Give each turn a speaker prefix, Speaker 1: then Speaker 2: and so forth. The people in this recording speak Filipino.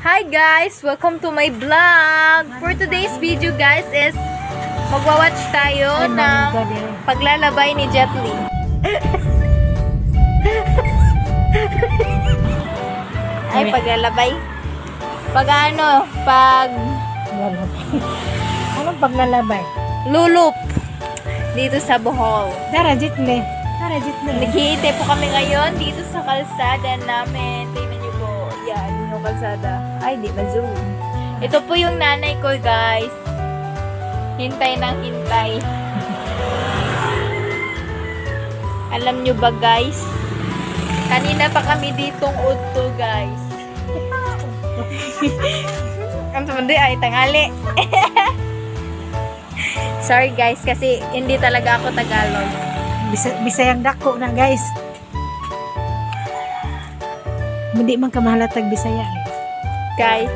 Speaker 1: Hi guys! Welcome to my vlog! For today's video guys is magwa-watch tayo ng paglalabay ni Jet Li. Ay, paglalabay.
Speaker 2: Anong paglalabay?
Speaker 1: Lulup. Dito sa Bohol.
Speaker 2: Darajit le.
Speaker 1: Naghihintay po kami ngayon dito sa kalsada namin. Tingnan niyo po. Yan, yung kalsada. Ay, di ma-zoom. Ito po yung nanay ko, guys. Hintay ng hintay. Alam niyo ba, guys? Kanina pa kami ditong udto, guys. Ang tumandi ay tangali. Sorry, guys, kasi hindi talaga ako Tagalog.
Speaker 2: Bisayang dako na guys. Hindi man ka mahalatag Bisaya.
Speaker 1: Guys,